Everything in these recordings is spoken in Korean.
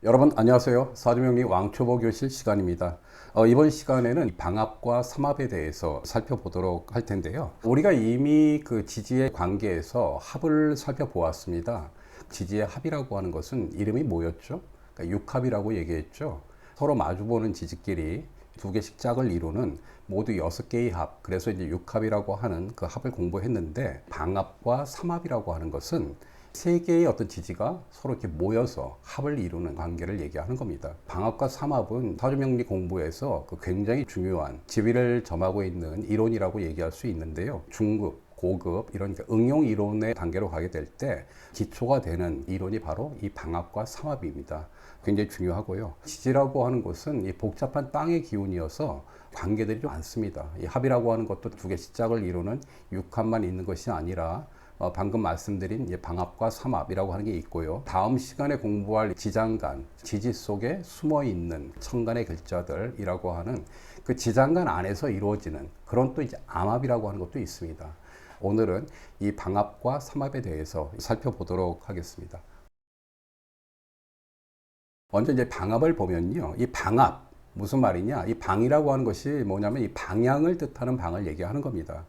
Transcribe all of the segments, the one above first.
여러분 안녕하세요. 사주명리 왕초보 교실 시간입니다. 이번 시간에는 방압과 삼합에 대해서 살펴보도록 할 텐데요. 우리가 이미 그 지지의 관계에서 합을 살펴보았습니다. 지지의 합이라고 하는 것은 이름이 뭐였죠? 그러니까 육합이라고 얘기했죠. 서로 마주보는 지지끼리 두 개씩 짝을 이루는 모두 6개의 합, 그래서 이제 육합이라고 하는 그 합을 공부했는데, 방합과 삼합이라고 하는 것은 세 개의 어떤 지지가 서로 이렇게 모여서 합을 이루는 관계를 얘기하는 겁니다. 방합과 삼합은 사주명리 공부에서 그 굉장히 중요한 지위를 점하고 있는 이론이라고 얘기할 수 있는데요. 중급, 고급 이런 응용 이론의 단계로 가게 될 때 기초가 되는 이론이 바로 이 방합과 삼합입니다. 굉장히 중요하고요. 지지라고 하는 것은 이 복잡한 땅의 기운이어서 관계들이 좀 많습니다. 이 합이라고 하는 것도 두 개씩 짝을 이루는 육합만 있는 것이 아니라 방금 말씀드린 방합과 삼합이라고 하는 게 있고요. 다음 시간에 공부할 지장간, 지지 속에 숨어 있는 천간의 글자들이라고 하는 그 지장간 안에서 이루어지는 그런 또 이제 암합이라고 하는 것도 있습니다. 오늘은 이 방합과 삼합에 대해서 살펴보도록 하겠습니다. 먼저 이제 방합을 보면요. 이 방합, 무슨 말이냐? 이 방이라고 하는 것이 뭐냐면 이 방향을 뜻하는 방을 얘기하는 겁니다.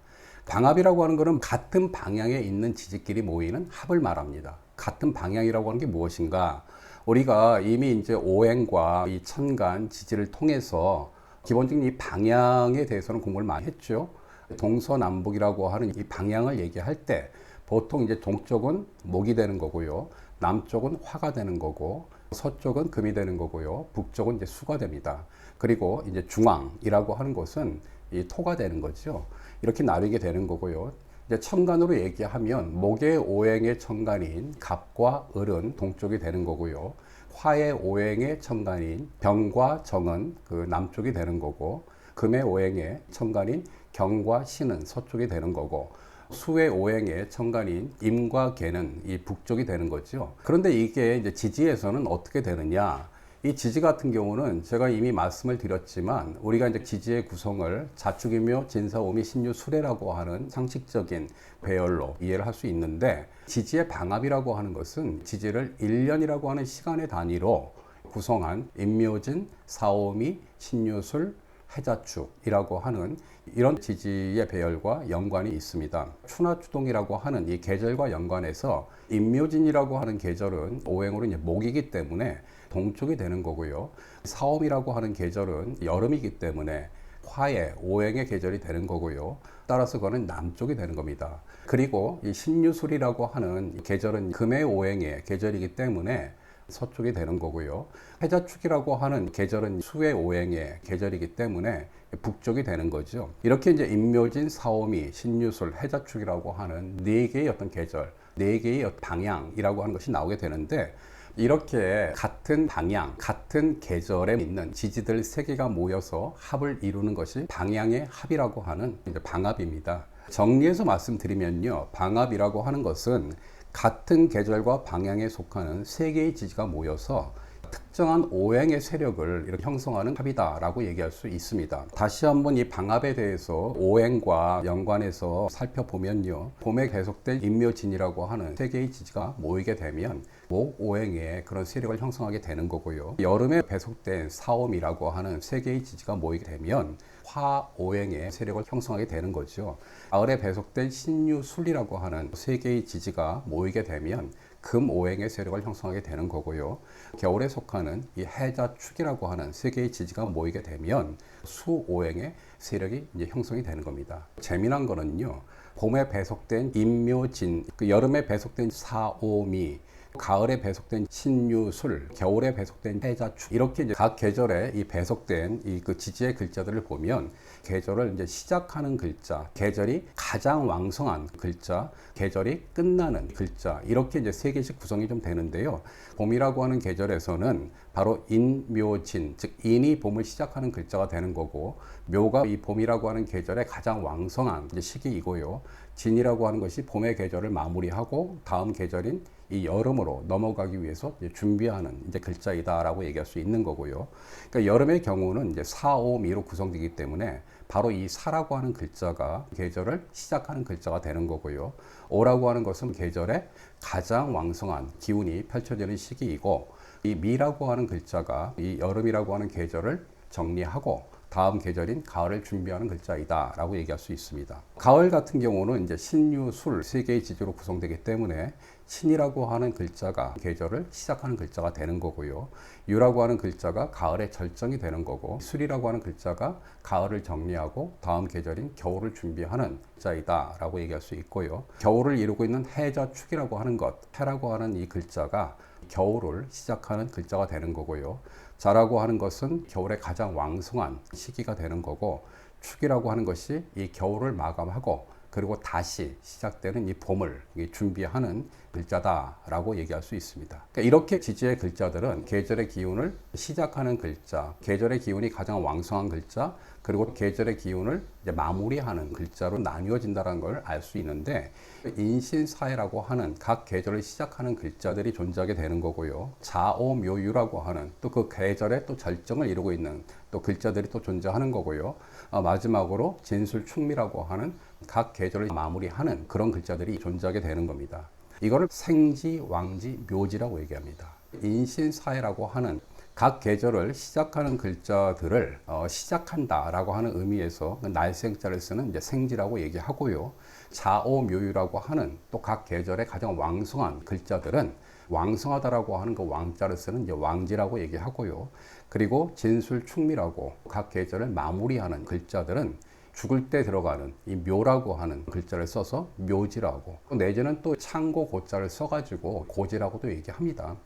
방합이라고 하는 것은 같은 방향에 있는 지지끼리 모이는 합을 말합니다. 같은 방향이라고 하는 게 무엇인가? 우리가 이미 이제 오행과 이 천간 지지를 통해서 기본적인 이 방향에 대해서는 공부를 많이 했죠. 동서남북이라고 하는 이 방향을 얘기할 때 보통 이제 동쪽은 목이 되는 거고요. 남쪽은 화가 되는 거고, 서쪽은 금이 되는 거고요. 북쪽은 이제 수가 됩니다. 그리고 이제 중앙이라고 하는 것은 이 토가 되는 거죠. 이렇게 나뉘게 되는 거고요. 이제 천간으로 얘기하면 목의 오행의 천간인 갑과 을은 동쪽이 되는 거고요. 화의 오행의 천간인 병과 정은 그 남쪽이 되는 거고, 금의 오행의 천간인 경과 신은 서쪽이 되는 거고, 수의 오행의 천간인 임과 개는 이 북쪽이 되는 거죠. 그런데 이게 이제 지지에서는 어떻게 되느냐? 이 지지 같은 경우는 제가 이미 말씀을 드렸지만, 우리가 이제 지지의 구성을 자축이묘 진사오미 신유술해라고 하는 상식적인 배열로 이해를 할 수 있는데, 지지의 방합이라고 하는 것은 지지를 1년이라고 하는 시간의 단위로 구성한 임묘진, 사오미, 신유술, 해자축이라고 하는 이런 지지의 배열과 연관이 있습니다. 추나추동이라고 하는 이 계절과 연관해서 임묘진이라고 하는 계절은 오행으로 이제 목이기 때문에 동쪽이 되는 거고요. 사오미라고 하는 계절은 여름이기 때문에 화의 오행의 계절이 되는 거고요. 따라서 그거는 남쪽이 되는 겁니다. 그리고 이 신유술이라고 하는 계절은 금의 오행의 계절이기 때문에 서쪽이 되는 거고요. 해자축이라고 하는 계절은 수의 오행의 계절이기 때문에 북쪽이 되는 거죠. 이렇게 이제 임묘진, 사오미, 신유술, 해자축이라고 하는 네 개의 어떤 계절, 네 개의 방향이라고 하는 것이 나오게 되는데, 이렇게 같은 방향, 같은 계절에 있는 지지들 세 개가 모여서 합을 이루는 것이 방향의 합이라고 하는 이제 방합입니다. 정리해서 말씀드리면요, 방합이라고 하는 것은 같은 계절과 방향에 속하는 세 개의 지지가 모여서 특정한 오행의 세력을 이렇게 형성하는 합이다라고 얘기할 수 있습니다. 다시 한번 이 방합에 대해서 오행과 연관해서 살펴보면요, 봄에 계속된 임묘진이라고 하는 세 개의 지지가 모이게 되면 목 오행의 그런 세력을 형성하게 되는 거고요. 여름에 배속된 사오미라고 하는 세 개의 지지가 모이게 되면 화 오행의 세력을 형성하게 되는 거죠. 가을에 배속된 신유술이라고 하는 세 개의 지지가 모이게 되면 금 오행의 세력을 형성하게 되는 거고요. 겨울에 속하는 이 해자축이라고 하는 세 개의 지지가 모이게 되면 수 오행의 세력이 이제 형성이 되는 겁니다. 재미난 거는요, 봄에 배속된 임묘진, 여름에 배속된 사오미, 가을에 배속된 신유술, 겨울에 배속된 해자축, 이렇게 이제 각 계절에 이 배속된 이 그 지지의 글자들을 보면 계절을 이제 시작하는 글자, 계절이 가장 왕성한 글자, 계절이 끝나는 글자, 이렇게 이제 세 개씩 구성이 좀 되는데요. 봄이라고 하는 계절에서는 바로 인묘진, 즉 인이 봄을 시작하는 글자가 되는 거고, 묘가 이 봄이라고 하는 계절의 가장 왕성한 시기이고요. 진이라고 하는 것이 봄의 계절을 마무리하고 다음 계절인 이 여름으로 넘어가기 위해서 준비하는 이제 글자이다라고 얘기할 수 있는 거고요. 그러니까 여름의 경우는 이제 사, 오, 미로 구성되기 때문에 바로 이 사라고 하는 글자가 계절을 시작하는 글자가 되는 거고요. 오라고 하는 것은 계절에 가장 왕성한 기운이 펼쳐지는 시기이고, 이 미라고 하는 글자가 이 여름이라고 하는 계절을 정리하고 다음 계절인 가을을 준비하는 글자이다 라고 얘기할 수 있습니다. 가을 같은 경우는 이제 신유, 술 세 개의 지지로 구성되기 때문에 신이라고 하는 글자가 계절을 시작하는 글자가 되는 거고요. 유라고 하는 글자가 가을의 절정이 되는 거고, 술이라고 하는 글자가 가을을 정리하고 다음 계절인 겨울을 준비하는 글자이다 라고 얘기할 수 있고요. 겨울을 이루고 있는 해자 축이라고 하는 것, 해라고 하는 이 글자가 겨울을 시작하는 글자가 되는 거고요. 자라고 하는 것은 겨울의 가장 왕성한 시기가 되는 거고, 축이라고 하는 것이 이 겨울을 마감하고 그리고 다시 시작되는 이 봄을 준비하는 글자다라고 얘기할 수 있습니다. 그러니까 이렇게 지지의 글자들은 계절의 기운을 시작하는 글자, 계절의 기운이 가장 왕성한 글자, 그리고 계절의 기운을 이제 마무리하는 글자로 나뉘어진다는 걸 알 수 있는데, 인신사해라고 하는 각 계절을 시작하는 글자들이 존재하게 되는 거고요. 자오묘유라고 하는 또 그 계절의 또 절정을 이루고 있는 또 글자들이 또 존재하는 거고요. 마지막으로 진술충미라고 하는 각 계절을 마무리하는 그런 글자들이 존재하게 되는 겁니다. 이거를 생지, 왕지, 묘지라고 얘기합니다. 인신사해라고 하는 각 계절을 시작하는 글자들을 시작한다라고 하는 의미에서 날생자를 쓰는 이제 생지라고 얘기하고요. 자오묘유라고 하는 또 각 계절의 가장 왕성한 글자들은 왕성하다라고 하는 그 왕자를 쓰는 이제 왕지라고 얘기하고요. 그리고 진술충미라고 각 계절을 마무리하는 글자들은 죽을 때 들어가는 이 묘라고 하는 글자를 써서 묘지라고, 내지는 또 창고 고자를 써가지고 고지라고도 얘기합니다.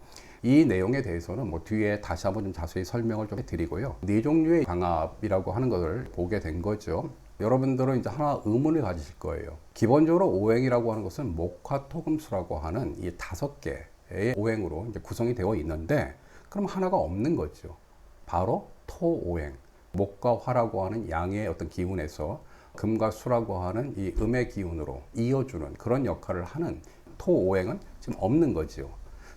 이 내용에 대해서는 뭐 뒤에 다시 한번 좀 자세히 설명을 좀 해드리고요. 네 종류의 방합이라고 하는 것을 보게 된 거죠. 여러분들은 이제 하나 의문을 가지실 거예요. 기본적으로 오행이라고 하는 것은 목화토금수라고 하는 이 5개의 오행으로 이제 구성이 되어 있는데, 그럼 하나가 없는 거죠. 바로 토오행. 목과 화라고 하는 양의 어떤 기운에서 금과 수라고 하는 이 음의 기운으로 이어주는 그런 역할을 하는 토오행은 지금 없는 거죠.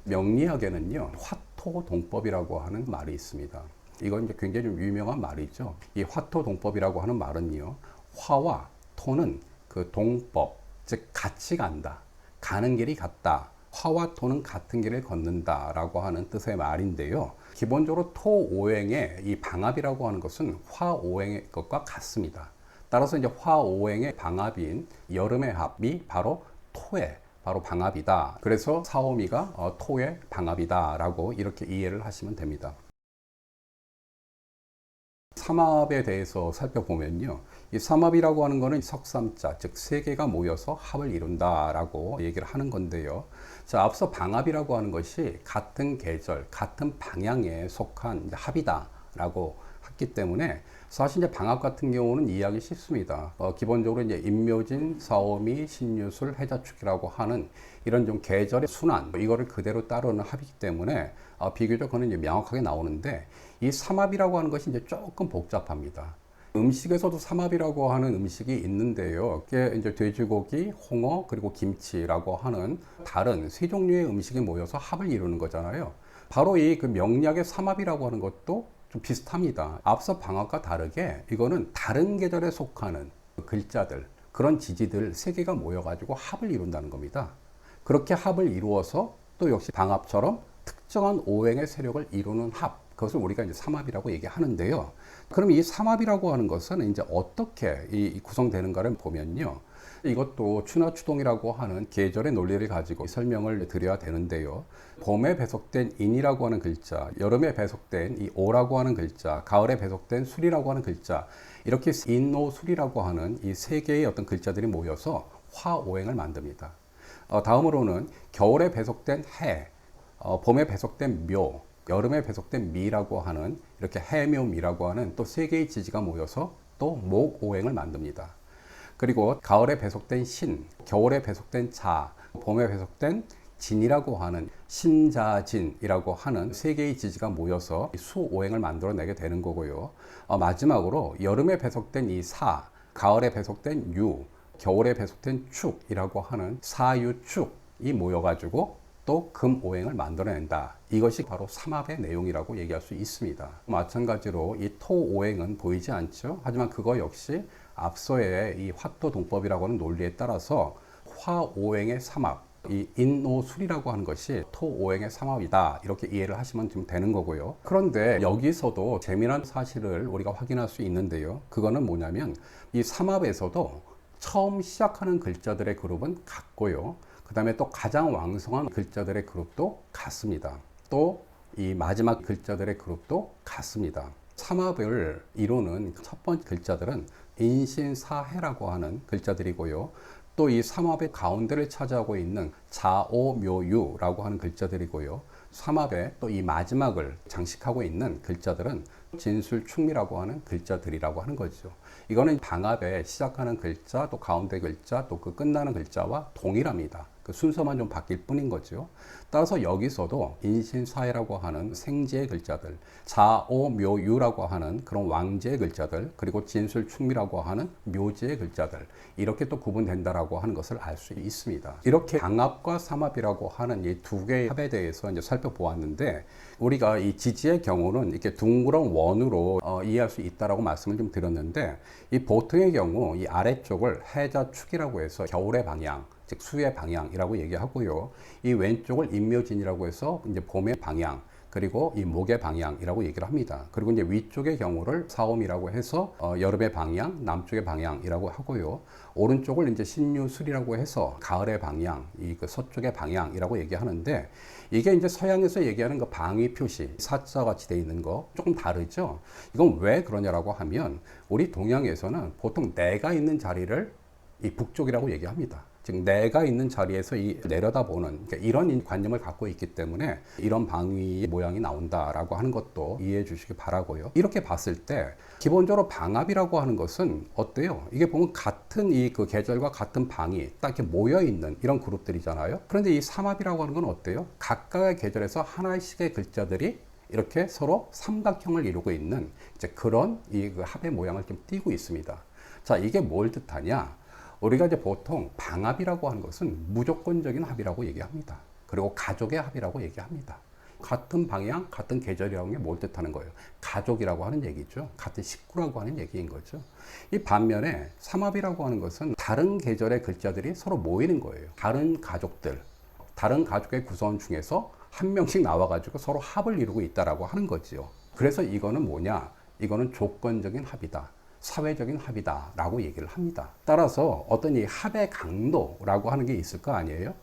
명리학에는요, 화토동법이라고 하는 말이 있습니다. 이건 이제 굉장히 좀 유명한 말이죠. 이 화토동법이라고 하는 말은요, 화와 토는 그 동법, 즉 같이 간다, 가는 길이 같다, 화와 토는 같은 길을 걷는다라고 하는 뜻의 말인데요. 기본적으로 토오행의 이 방합이라고 하는 것은 화오행의 것과 같습니다. 따라서 이제 화오행의 방합인 여름의 합이 바로 토의 바로 방합이다. 그래서 사오미가 토의 방합이다라고 이렇게 이해를 하시면 됩니다. 삼합에 대해서 살펴보면요, 이 삼합이라고 하는 것은 석삼자, 즉 세 개가 모여서 합을 이룬다라고 얘기를 하는 건데요. 자, 앞서 방합이라고 하는 것이 같은 계절, 같은 방향에 속한 합이다라고 했기 때문에 사실 이제 방합 같은 경우는 이해하기 쉽습니다. 기본적으로 이제 임묘진, 사오미, 신유술, 해자축이라고 하는 이런 좀 계절의 순환, 이거를 그대로 따르는 합이기 때문에 비교적 그는 이제 명확하게 나오는데, 이 삼합이라고 하는 것이 이제 조금 복잡합니다. 음식에서도 삼합이라고 하는 음식이 있는데요. 그게 이제 돼지고기, 홍어, 그리고 김치라고 하는 다른 세 종류의 음식이 모여서 합을 이루는 거잖아요. 바로 이 그 명리학의 삼합이라고 하는 것도 좀 비슷합니다. 앞서 방합과 다르게 이거는 다른 계절에 속하는 글자들, 그런 지지들 세 개가 모여가지고 합을 이룬다는 겁니다. 그렇게 합을 이루어서 또 역시 방합처럼 특정한 오행의 세력을 이루는 합, 그것을 우리가 이제 삼합이라고 얘기하는데요. 그럼 이 삼합이라고 하는 것은 이제 어떻게 구성되는가를 보면요, 이것도 추나추동이라고 하는 계절의 논리를 가지고 설명을 드려야 되는데요. 봄에 배속된 인이라고 하는 글자, 여름에 배속된 이 오라고 하는 글자, 가을에 배속된 술이라고 하는 글자, 이렇게 인오술이라고 하는 이 세 개의 어떤 글자들이 모여서 화오행을 만듭니다. 다음으로는 겨울에 배속된 해, 봄에 배속된 묘, 여름에 배속된 미라고 하는 이렇게 해묘미라고 하는 또 세 개의 지지가 모여서 또 목오행을 만듭니다. 그리고 가을에 배속된 신, 겨울에 배속된 자, 봄에 배속된 진이라고 하는 신자진이라고 하는 세 개의 지지가 모여서 수오행을 만들어내게 되는 거고요. 마지막으로 여름에 배속된 이 사, 가을에 배속된 유, 겨울에 배속된 축이라고 하는 사유축이 모여가지고 또 금오행을 만들어낸다. 이것이 바로 삼합의 내용이라고 얘기할 수 있습니다. 마찬가지로 이 토오행은 보이지 않죠. 하지만 그거 역시 앞서의 이 화토동법이라고 하는 논리에 따라서 화오행의 삼합, 이 인오술이라고 하는 것이 토오행의 삼합이다 이렇게 이해를 하시면 좀 되는 거고요. 그런데 여기서도 재미난 사실을 우리가 확인할 수 있는데요. 그거는 뭐냐면 이 삼합에서도 처음 시작하는 글자들의 그룹은 같고요. 그 다음에 또 가장 왕성한 글자들의 그룹도 같습니다. 또 이 마지막 글자들의 그룹도 같습니다. 삼합을 이루는 첫 번째 글자들은 인신사해라고 하는 글자들이고요. 또 이 삼합의 가운데를 차지하고 있는 자오묘유라고 하는 글자들이고요. 삼합의 또 이 마지막을 장식하고 있는 글자들은 진술충미라고 하는 글자들이라고 하는 거죠. 이거는 방합에 시작하는 글자, 또 가운데 글자, 또 그 끝나는 글자와 동일합니다. 그 순서만 좀 바뀔 뿐인 거죠. 따라서 여기서도 인신사해라고 하는 생지의 글자들, 자오묘유라고 하는 그런 왕지의 글자들, 그리고 진술충미라고 하는 묘지의 글자들, 이렇게 또 구분된다라고 하는 것을 알 수 있습니다. 이렇게 방합과 삼합이라고 하는 이 두 개의 합에 대해서 이제 살펴보았는데, 우리가 이 지지의 경우는 이렇게 둥그런 원으로 이해할 수 있다라고 말씀을 좀 드렸는데, 이 보통의 경우 이 아래쪽을 해자축이라고 해서 겨울의 방향, 즉 수의 방향이라고 얘기하고요. 이 왼쪽을 인묘진이라고 해서 이제 봄의 방향, 그리고 이 목의 방향이라고 얘기를 합니다. 그리고 이제 위쪽의 경우를 사옴이라고 해서 여름의 방향, 남쪽의 방향이라고 하고요. 오른쪽을 이제 신유술이라고 해서 가을의 방향, 이 그 서쪽의 방향이라고 얘기하는데, 이게 이제 서양에서 얘기하는 그 방위 표시, 사자 같이 돼 있는 거 조금 다르죠. 이건 왜 그러냐라고 하면, 우리 동양에서는 보통 내가 있는 자리를 이 북쪽이라고 얘기합니다. 즉 내가 있는 자리에서 이 내려다보는, 그러니까 이런 관념을 갖고 있기 때문에 이런 방위 모양이 나온다라고 하는 것도 이해해 주시기 바라고요. 이렇게 봤을 때 기본적으로 방합이라고 하는 것은 어때요? 이게 보면 같은 이 그 계절과 같은 방이 딱 이렇게 모여 있는 이런 그룹들이잖아요. 그런데 이 삼합이라고 하는 건 어때요? 각각의 계절에서 하나씩의 글자들이 이렇게 서로 삼각형을 이루고 있는 이제 그런 이 그 합의 모양을 좀 띠고 있습니다. 자, 이게 뭘 뜻하냐? 우리가 이제 보통 방합이라고 하는 것은 무조건적인 합이라고 얘기합니다. 그리고 가족의 합이라고 얘기합니다. 같은 방향, 같은 계절이라는 게 뭘 뜻하는 거예요? 가족이라고 하는 얘기죠. 같은 식구라고 하는 얘기인 거죠. 이 반면에 삼합이라고 하는 것은 다른 계절의 글자들이 서로 모이는 거예요. 다른 가족들, 다른 가족의 구성 중에서 한 명씩 나와가지고 서로 합을 이루고 있다라고 하는 거지요. 그래서 이거는 뭐냐? 이거는 조건적인 합이다. 사회적인 합이다 라고 얘기를 합니다. 따라서 어떤 이 합의 강도라고 하는 게 있을 거 아니에요?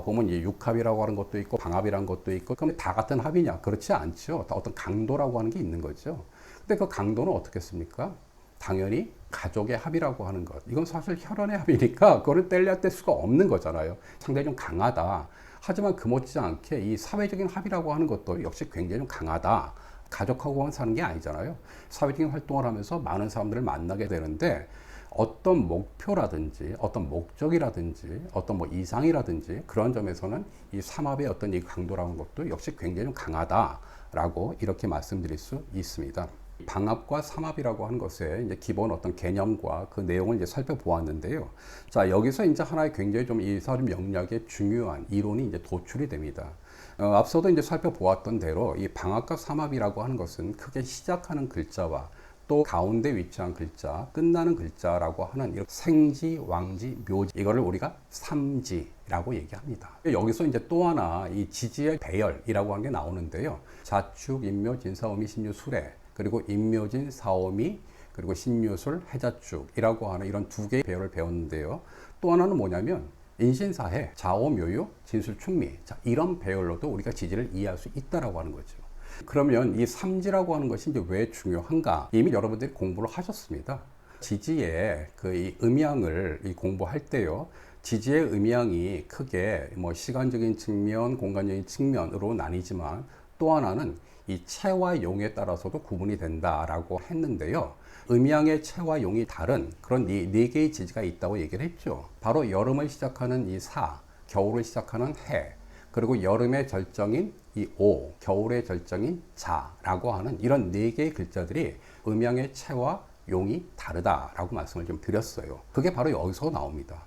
보면 이 육합이라고 하는 것도 있고 방합이라는 것도 있고, 그럼 다 같은 합이냐? 그렇지 않죠. 어떤 강도라고 하는 게 있는 거죠. 근데 그 강도는 어떻겠습니까? 당연히 가족의 합이라고 하는 것. 이건 사실 혈연의 합이니까 그거를 뗄 수가 없는 거잖아요. 상당히 좀 강하다. 하지만 그 못지않게 이 사회적인 합이라고 하는 것도 역시 굉장히 좀 강하다. 가족하고만 사는 게 아니잖아요. 사회적인 활동을 하면서 많은 사람들을 만나게 되는데, 어떤 목표라든지 어떤 목적이라든지 어떤 뭐 이상이라든지 그런 점에서는 이 삼합의 어떤 이 강도라는 것도 역시 굉장히 좀 강하다라고 이렇게 말씀드릴 수 있습니다. 방합과 삼합이라고 하는 것의 이제 기본 어떤 개념과 그 내용을 이제 살펴보았는데요. 자, 여기서 이제 하나의 굉장히 좀 이 서른 명리학의 중요한 이론이 이제 도출이 됩니다. 앞서도 이제 살펴보았던 대로 이 방합과 삼합이라고 하는 것은 크게 시작하는 글자와 또 가운데 위치한 글자, 끝나는 글자라고 하는 이렇게 생지, 왕지, 묘지, 이거를 우리가 삼지라고 얘기합니다. 여기서 이제 또 하나 이 지지의 배열이라고 하는 게 나오는데요. 자축, 인묘, 진사오미, 신유, 수레, 그리고 인묘진, 사오미, 그리고 신유술, 해자축이라고 하는 이런 두 개의 배열을 배웠는데요. 또 하나는 뭐냐면 인신사해, 자오묘유, 진술충미, 자, 이런 배열로도 우리가 지지를 이해할 수 있다라고 하는 거죠. 그러면 이 삼지라고 하는 것이 이제 왜 중요한가? 이미 여러분들이 공부를 하셨습니다. 지지의 그 이 음양을 이 공부할 때요. 지지의 음양이 크게 뭐 시간적인 측면, 공간적인 측면으로 나뉘지만, 또 하나는 이 체와 용에 따라서도 구분이 된다라고 했는데요. 음양의 체와 용이 다른 그런 네 개의 지지가 있다고 얘기를 했죠. 바로 여름을 시작하는 이 사, 겨울을 시작하는 해, 그리고 여름의 절정인 이 오, 겨울의 절정인 자라고 하는 이런 네 개의 글자들이 음양의 체와 용이 다르다라고 말씀을 좀 드렸어요. 그게 바로 여기서 나옵니다.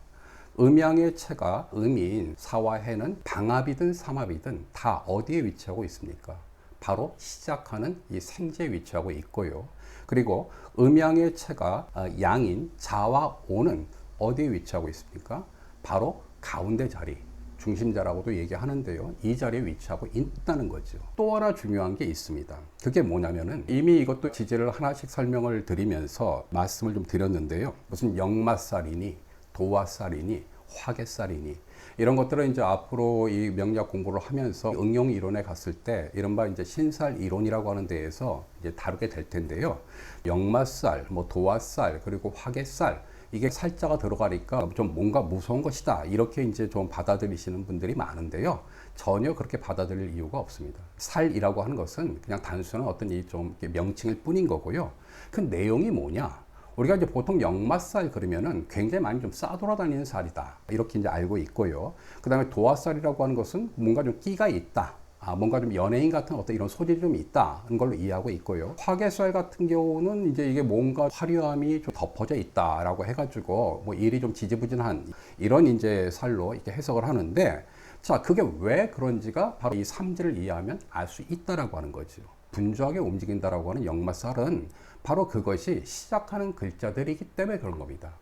음양의 체가 음인 사와 해는 방합이든 삼합이든 다 어디에 위치하고 있습니까? 바로 시작하는 이 생지에 위치하고 있고요. 그리고 음양의 체가 양인 자와 오는 어디에 위치하고 있습니까? 바로 가운데 자리, 중심자라고도 얘기하는데요. 이 자리에 위치하고 있다는 거죠. 또 하나 중요한 게 있습니다. 그게 뭐냐면은 이미 이것도 지지를 하나씩 설명을 드리면서 말씀을 좀 드렸는데요. 무슨 역마살이니 도화살이니 화개살이니 이런 것들은 이제 앞으로 이 명리학 공부를 하면서 응용 이론에 갔을 때 이른바 이제 신살 이론이라고 하는 데에서 이제 다루게 될 텐데요. 역마살, 뭐 도화살, 그리고 화개살 이게 살자가 들어가니까 좀 뭔가 무서운 것이다 이렇게 이제 좀 받아들이시는 분들이 많은데요. 전혀 그렇게 받아들일 이유가 없습니다. 살이라고 하는 것은 그냥 단순한 어떤 이 좀 명칭일 뿐인 거고요. 그 내용이 뭐냐? 우리가 이제 보통 역마살 그러면은 굉장히 많이 좀 싸돌아다니는 살이다 이렇게 이제 알고 있고요. 그 다음에 도화살이라고 하는 것은 뭔가 좀 끼가 있다. 뭔가 좀 연예인 같은 어떤 이런 소질이 좀 있다는 걸로 이해하고 있고요. 화개살 같은 경우는 이제 이게 뭔가 화려함이 좀 덮어져 있다라고 해가지고 뭐 일이 좀 지지부진한 이런 이제 살로 이렇게 해석을 하는데, 자, 그게 왜 그런지가 바로 이 삼지를 이해하면 알 수 있다라고 하는 거죠. 분주하게 움직인다라고 하는 역마살은 바로 그것이 시작하는 글자들이기 때문에 그런 겁니다.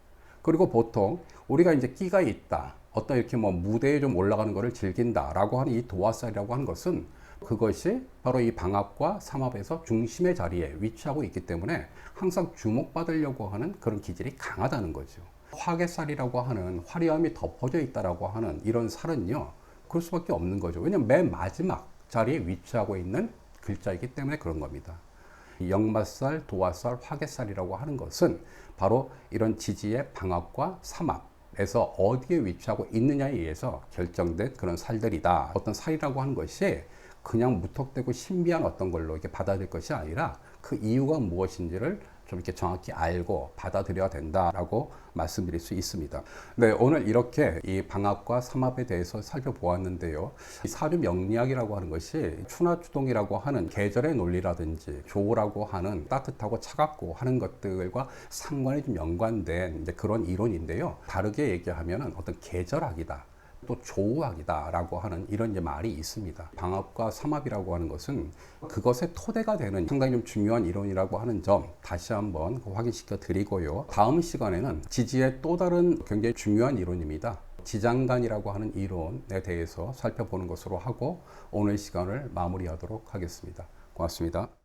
그리고 보통 우리가 이제 끼가 있다, 어떤 이렇게 뭐 무대에 좀 올라가는 것을 즐긴다라고 하는 이 도화살이라고 하는 것은 그것이 바로 이 방압과 삼합에서 중심의 자리에 위치하고 있기 때문에 항상 주목받으려고 하는 그런 기질이 강하다는 거죠. 화개살이라고 하는 화려함이 덮어져 있다라고 하는 이런 살은요, 그럴 수밖에 없는 거죠. 왜냐하면 맨 마지막 자리에 위치하고 있는 글자이기 때문에 그런 겁니다. 역마살, 도화살, 화개살이라고 하는 것은 바로 이런 지지의 방압과 삼합에서 어디에 위치하고 있느냐에 의해서 결정된 그런 살들이다. 어떤 살이라고 하는 것이 그냥 무턱대고 신비한 어떤 걸로 이렇게 받아들일 것이 아니라 그 이유가 무엇인지를 좀 이렇게 정확히 알고 받아들여야 된다라고 말씀드릴 수 있습니다. 네, 오늘 이렇게 이 방압과 삼합에 대해서 살펴보았는데요. 이 사주 명리학이라고 하는 것이 추나추동이라고 하는 계절의 논리라든지 조라고 하는 따뜻하고 차갑고 하는 것들과 상관이 좀 연관된 이제 그런 이론인데요. 다르게 얘기하면 어떤 계절학이다, 또 조우학이다라고 하는 이런 이제 말이 있습니다. 방압과 삼합이라고 하는 것은 그것의 토대가 되는 상당히 좀 중요한 이론이라고 하는 점 다시 한번 확인시켜 드리고요. 다음 시간에는 지지의 또 다른 굉장히 중요한 이론입니다. 지장간이라고 하는 이론에 대해서 살펴보는 것으로 하고 오늘 시간을 마무리하도록 하겠습니다. 고맙습니다.